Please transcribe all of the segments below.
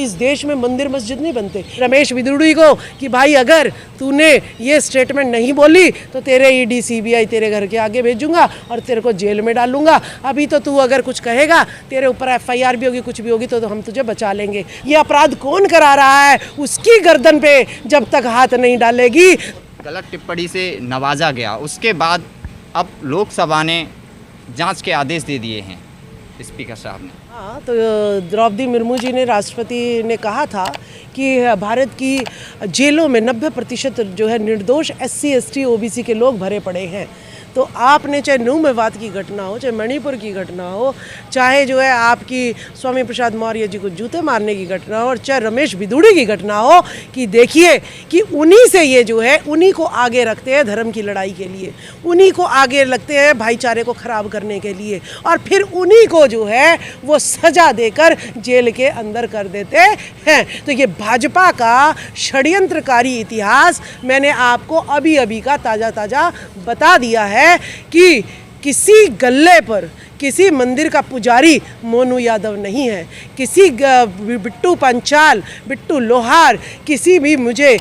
इस देश में मंदिर मस्जिद नहीं बनते। रमेश बिदुड़ी को कि भाई अगर तूने ये स्टेटमेंट नहीं बोली तो तेरे ईडी सीबीआई तेरे घर के आगे भेजूंगा और तेरे को जेल में डालूंगा। अभी तो तू अगर कुछ कहेगा तेरे ऊपर एफआईआर भी होगी, कुछ भी होगी, तो हम तुझे बचा लेंगे। ये अपराध कौन करा रहा है, उसकी गर्दन पे जब तक हाथ नहीं डालेगी। गलत टिप्पणी से नवाजा गया, उसके बाद अब लोकसभा ने जांच के आदेश दे दिए हैं स्पीकर साहब ने। हाँ, तो द्रौपदी मुर्मू जी ने, राष्ट्रपति ने कहा था कि भारत की जेलों में 90% जो है निर्दोष SC ST OBC के लोग भरे पड़े हैं। तो आपने चाहे नूह मेवात की घटना हो, चाहे मणिपुर की घटना हो, चाहे जो है आपकी स्वामी प्रसाद मौर्य जी को जूते मारने की घटना हो, और चाहे रमेश बिदुड़ी की घटना हो, कि देखिए कि उन्हीं से ये जो है उन्हीं को आगे रखते हैं धर्म की लड़ाई के लिए, उन्हीं को आगे रखते हैं भाईचारे को ख़राब करने के लिए, और फिर उन्हीं को जो है वो सज़ा देकर जेल के अंदर कर देते हैं। तो ये भाजपा का षड्यंत्रकारी इतिहास मैंने आपको अभी अभी का ताज़ा बता दिया है कि किसी गल्ले पर किसी मंदिर का पुजारी मोनू यादव नहीं है, किसी बिट्टू पंचाल, बिट्टू लोहार, किसी भी मुझे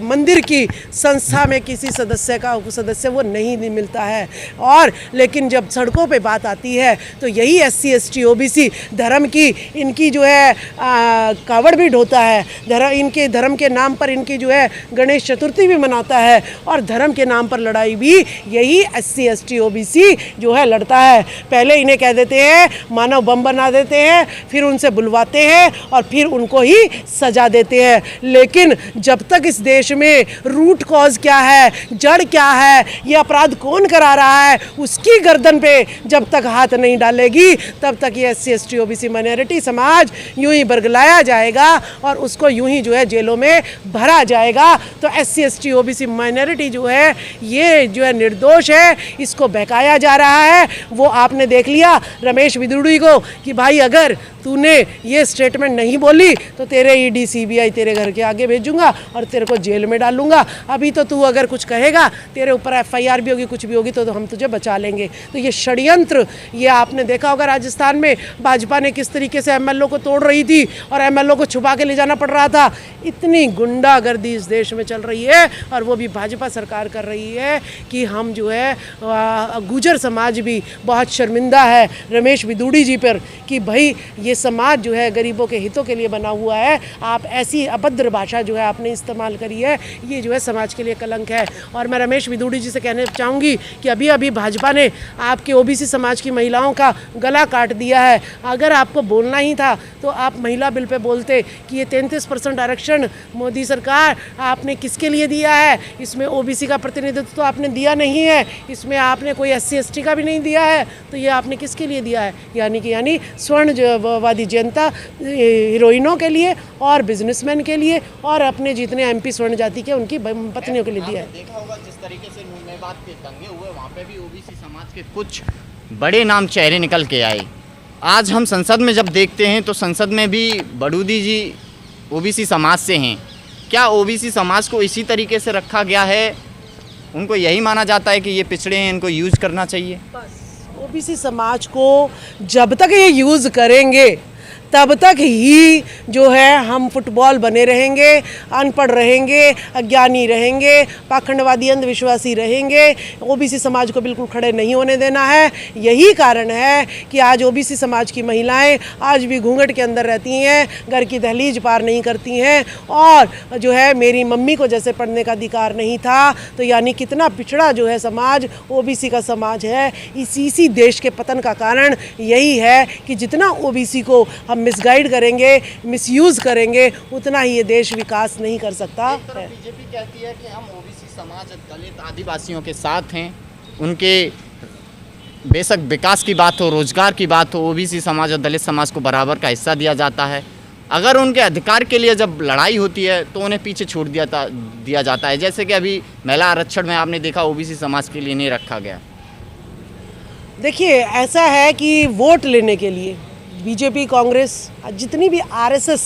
मंदिर की संस्था में किसी सदस्य का उपसदस्य वो नहीं मिलता है। और लेकिन जब सड़कों पे बात आती है तो यही SC ST OBC धर्म की इनकी जो है कावड़ भी ढोता है, इनके धर्म के नाम पर इनकी जो है गणेश चतुर्थी भी मनाता है, और धर्म के नाम पर लड़ाई भी यही SC ST OBC जो है लड़ता है। पहले इन्हें कह देते हैं, मानव बम बना देते हैं, फिर उनसे बुलवाते हैं और फिर उनको ही सजा देते हैं। लेकिन जब तक इस देश में रूट कॉज क्या है, जड़ क्या है, ये अपराध कौन करा रहा है, उसकी गर्दन पे जब तक हाथ नहीं डालेगी तब तक ये SC ST OBC माइनॉरिटी समाज यूं ही बरगलाया जाएगा और उसको यूं ही जो है जेलों में भरा जाएगा। तो SC ST OBC माइनॉरिटी जो है ये जो है निर्दोष है, इसको बहकाया जा रहा है। वो आपने देख लिया रमेश बिदुड़ी को कि भाई अगर तूने ये स्टेटमेंट नहीं बोली तो तेरे ईडी सीबीआई तेरे घर के आगे भेजूंगा और तेरे को जेल में डालूंगा। अभी तो तू अगर कुछ कहेगा तेरे ऊपर एफआईआर भी होगी, कुछ भी होगी, तो हम तुझे बचा लेंगे। तो ये षड्यंत्र, ये आपने देखा होगा राजस्थान में भाजपा ने किस तरीके से MLO को तोड़ रही थी और MLO को छुपा के ले जाना पड़ रहा था। इतनी गुंडागर्दी इस देश में चल रही है और वो भी भाजपा सरकार कर रही है कि हम जो है गुर्जर समाज भी बहुत शर्मिंदा है रमेश बिदुड़ी जी पर कि भाई ये समाज जो है गरीबों के हितों के लिए बना हुआ है, आप ऐसी अभद्र भाषा जो है आपने इस्तेमाल करी है, ये जो है समाज के लिए कलंक है। और मैं रमेश बिदुड़ी जी से कहना चाहूँगी कि अभी अभी भाजपा ने आपके OBC समाज की महिलाओं का गला काट दिया है। अगर आपको बोलना ही था तो आप महिला बिल पे बोलते कि ये 33% आरक्षण मोदी सरकार आपने किसके लिए दिया है, इसमें OBC का प्रतिनिधित्व तो आपने दिया नहीं है, इसमें आपने कोई SC ST का भी नहीं दिया है, तो ये आपने किसके लिए दिया है? यानी स्वर्णवादी जनता, हीरोइनों के लिए और बिजनेसमैन के लिए और अपने जितने MP स्वर्ण जाति के उनकी पत्नियों के लिए दिया है। देखा होगा जिस तरीके से नूह मेवात के दंगे हुए, वहाँ पे भी OBC समाज के कुछ बड़े नाम चेहरे निकल के आए। आज हम संसद में जब देखते हैं तो संसद में भी बड़ूदी जी OBC समाज से हैं। क्या OBC समाज को इसी तरीके से रखा गया है? उनको यही माना जाता है कि ये पिछड़े हैं, इनको यूज़ करना चाहिए? OBC समाज को जब तक ये यूज़ करेंगे तब तक ही जो है हम फुटबॉल बने रहेंगे, अनपढ़ रहेंगे, अज्ञानी रहेंगे, पाखंडवादी अंधविश्वासी रहेंगे। OBC समाज को बिल्कुल खड़े नहीं होने देना है। यही कारण है कि आज OBC समाज की महिलाएं आज भी घूंघट के अंदर रहती हैं, घर की दहलीज पार नहीं करती हैं, और जो है मेरी मम्मी को जैसे पढ़ने का अधिकार नहीं था, तो यानी कितना पिछड़ा जो है समाज OBC का समाज है। इसी देश के पतन का कारण यही है कि जितना OBC को हम मिसगाइड करेंगे, मिसयूज़ करेंगे, उतना ही ये देश विकास नहीं कर सकता। बीजेपी कहती है कि हम OBC समाज, दलित, आदिवासियों के साथ हैं, उनके बेशक विकास की बात हो, रोजगार की बात हो, OBC समाज और दलित समाज को बराबर का हिस्सा दिया जाता है। अगर उनके अधिकार के लिए जब लड़ाई होती है तो उन्हें पीछे छोड़ दिया जाता है। जैसे कि अभी महिला आरक्षण में आपने देखा OBC समाज के लिए नहीं रखा गया। देखिए, ऐसा है कि वोट लेने के लिए बीजेपी, कांग्रेस, जितनी भी RSS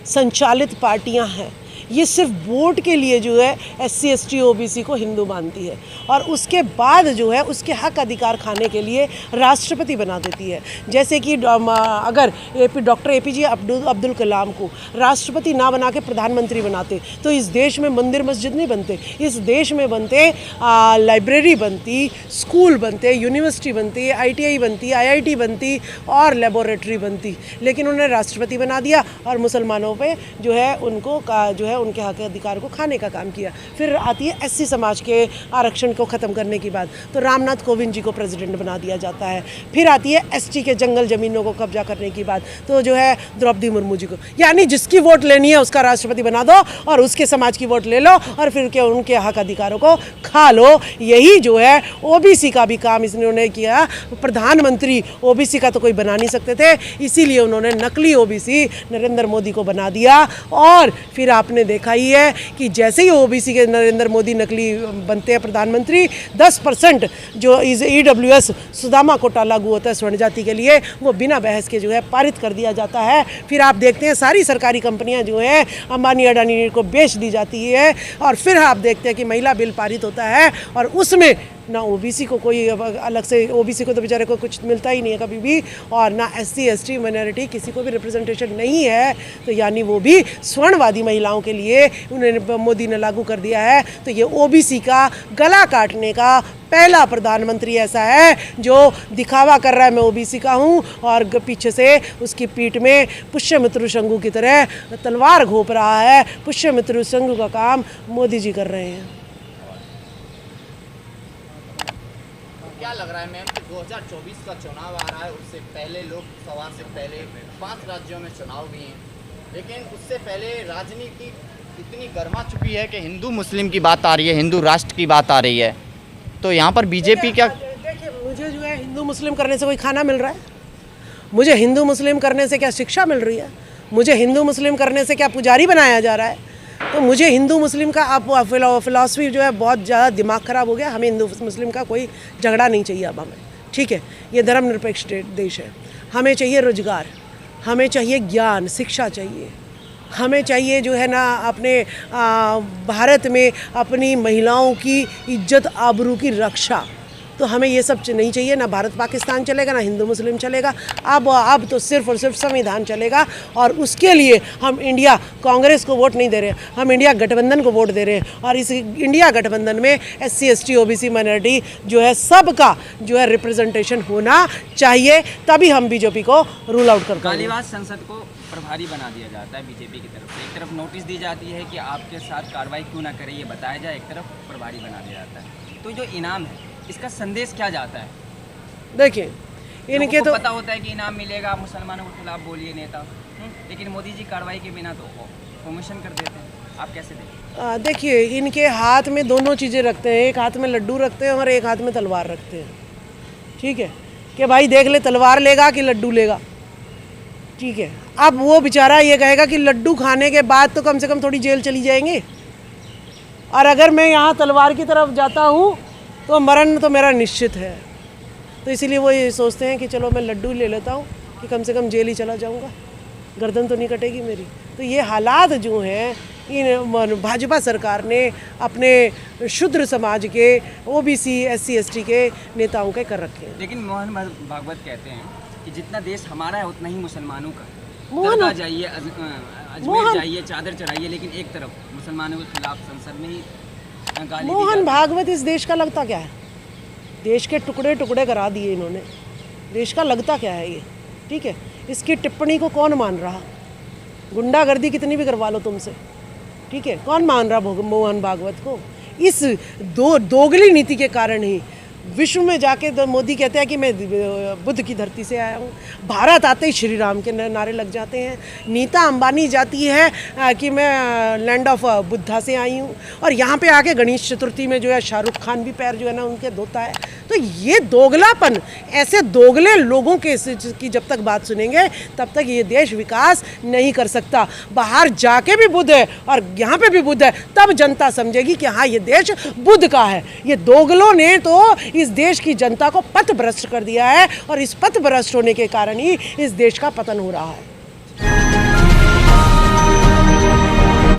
संचालित पार्टियां हैं, ये सिर्फ वोट के लिए जो है SC ST OBC को हिंदू मानती है और उसके बाद जो है उसके हक अधिकार खाने के लिए राष्ट्रपति बना देती है। जैसे कि अगर डॉक्टर APJ अब्दुल कलाम को राष्ट्रपति ना बना के प्रधानमंत्री बनाते तो इस देश में मंदिर मस्जिद नहीं बनते, इस देश में बनते लाइब्रेरी बनती, स्कूल बनते, यूनिवर्सिटी बनती, ITI बनती, IIT बनती और लेबोरेटरी बनती। लेकिन उन्होंने राष्ट्रपति बना दिया और मुसलमानों पे जो है उनको जो है उनके हक अधिकार को खाने का काम किया। फिर आती है SC समाज के आरक्षण को ख़त्म करने की बात, तो रामनाथ कोविंद जी को प्रेसिडेंट बना दिया जाता है। फिर आती है ST के जंगल ज़मीनों को कब्जा करने की बात, तो जो है द्रौपदी मुर्मू जी को, यानी जिसकी वोट लेनी है उसका राष्ट्रपति बना दो और उसके समाज की वोट ले लो और फिर के उनके हक अधिकारों को खा लो। यही जो है OBC का भी काम इसने किया। प्रधानमंत्री OBC का तो कोई बना नहीं सकते थे, इसीलिए उन्होंने नकली OBC नरेंद्र मोदी को बना दिया। और फिर आपने देखा ही है कि जैसे ही OBC के नरेंद्र मोदी नकली बनते हैं प्रधानमंत्री, 10% जो EWS सुदामा कोटा लागू होता है स्वर्ण जाति के लिए, वो बिना बहस के जो है पारित कर दिया जाता है। फिर आप देखते हैं सारी सरकारी कंपनियां जो है अंबानी अडानी को बेच दी जाती है और फिर आप देखते हैं कि महिला बिल पारित होता है और उसमें ना OBC को कोई अलग से, OBC को तो बेचारे को कुछ मिलता ही नहीं है कभी भी, और ना SC ST माइनॉरिटी किसी को भी रिप्रेजेंटेशन नहीं है। तो यानी वो भी स्वर्णवादी महिलाओं के लिए उन्होंने मोदी ने लागू कर दिया है। तो ये OBC का गला काटने का पहला प्रधानमंत्री ऐसा है जो दिखावा कर रहा है मैं OBC का हूँ और पीछे से उसकी पीठ में पुष्यमित्र शंभू की तरह तलवार घोंप रहा है। पुष्यमित्र शंभू का काम मोदी जी कर रहे हैं। क्या लग रहा है मैम कि 2024 का चुनाव आ रहा है, उससे पहले लोकसभा से पहले 5 राज्यों में चुनाव भी हैं, लेकिन उससे पहले राजनीति इतनी गर्मा चुकी है कि हिंदू मुस्लिम की बात आ रही है, हिंदू राष्ट्र की बात आ रही है, तो यहाँ पर बीजेपी क्या? देखिए, मुझे जो है हिंदू मुस्लिम करने से कोई खाना मिल रहा है? मुझे हिंदू मुस्लिम करने से क्या शिक्षा मिल रही है? मुझे हिंदू मुस्लिम करने से क्या पुजारी बनाया जा रहा है? तो मुझे हिंदू मुस्लिम का आप फिलॉसफी जो है बहुत ज़्यादा दिमाग ख़राब हो गया। हमें हिंदू मुस्लिम का कोई झगड़ा नहीं चाहिए अब हमें, ठीक है? ये धर्मनिरपेक्ष देश है। हमें चाहिए रोजगार, हमें चाहिए ज्ञान, शिक्षा चाहिए, हमें चाहिए जो है ना अपने भारत में अपनी महिलाओं की इज्जत आबरू की रक्षा। तो हमें ये सब नहीं चाहिए, ना भारत पाकिस्तान चलेगा, ना हिंदू मुस्लिम चलेगा। अब तो सिर्फ और सिर्फ संविधान चलेगा और उसके लिए हम इंडिया कांग्रेस को वोट नहीं दे रहे हैं, हम इंडिया गठबंधन को वोट दे रहे हैं। और इस इंडिया गठबंधन में SC ST OBC माइनॉरिटी जो है सबका जो है रिप्रेजेंटेशन होना चाहिए, तभी हम बीजेपी को रूल आउट करते हैं। गालिबाज संसद को प्रभारी बना दिया जाता है बीजेपी की तरफ से। एक तरफ नोटिस दी जाती है कि आपके साथ कार्रवाई क्यों ना करें ये बताया जाए, एक तरफ प्रभारी बना दिया जाता है। तो जो इनाम है इसका संदेश क्या जाता है? देखिए, इनके तो पता होता है कि इनाम मिलेगा, मुसलमानों के खिलाफ बोलिए नेता, लेकिन मोदी जी कार्रवाई के बिना तो प्रमोशन कर देते हैं। आप कैसे देखें? देखिए, इनके हाथ में दोनों चीज़ें रखते हैं, एक हाथ में लड्डू रखते हैं और एक हाथ में तलवार रखते हैं, ठीक है? कि भाई देख ले तलवार लेगा कि लड्डू लेगा, ठीक है? अब वो बेचारा ये कहेगा कि लड्डू खाने के बाद तो कम से कम थोड़ी जेल चली जाएंगे, और अगर मैं यहाँ तलवार की तरफ जाता हूँ तो मरण तो मेरा निश्चित है। तो इसीलिए वो ये सोचते हैं कि चलो मैं लड्डू ले लेता हूँ कि कम से कम जेल ही चला जाऊँगा, गर्दन तो नहीं कटेगी मेरी। तो ये हालात जो हैं इन भाजपा सरकार ने अपने शूद्र समाज के OBC SC ST के नेताओं के कर रखे हैं। लेकिन मोहन भागवत कहते हैं कि जितना देश हमारा है उतना ही मुसलमानों का। मोहन जाइए, अजमेर जाइए, चादर चढ़ाइए, लेकिन एक तरफ मुसलमानों के खिलाफ संसद में ही गाली। मोहन भागवत इस देश का लगता क्या है? देश के टुकड़े टुकड़े करा दिए इन्होंने, देश का लगता क्या है ये, ठीक है? इसकी टिप्पणी को कौन मान रहा? गुंडागर्दी कितनी भी करवा लो तुमसे, ठीक है? कौन मान रहा मोहन भागवत को? इस दोगली नीति के कारण ही विश्व में जाके तो मोदी कहते हैं कि मैं बुद्ध की धरती से आया हूँ, भारत आते ही श्री राम के नारे लग जाते हैं। नीता अंबानी जाती है कि मैं लैंड ऑफ बुद्धा से आई हूँ, और यहाँ पे आके गणेश चतुर्थी में जो है शाहरुख खान भी पैर जो है ना उनके धोता है। तो ये दोगलापन, ऐसे दोगले लोगों के की जब तक बात सुनेंगे तब तक ये देश विकास नहीं कर सकता। बाहर जाके भी बुद्ध है और यहाँ पे भी बुद्ध है, तब जनता समझेगी कि हाँ ये देश बुद्ध का है। ये दोगलों ने तो इस देश की जनता को पथ भ्रष्ट कर दिया है, और इस पथ भ्रष्ट होने के कारण ही इस देश का पतन हो रहा है।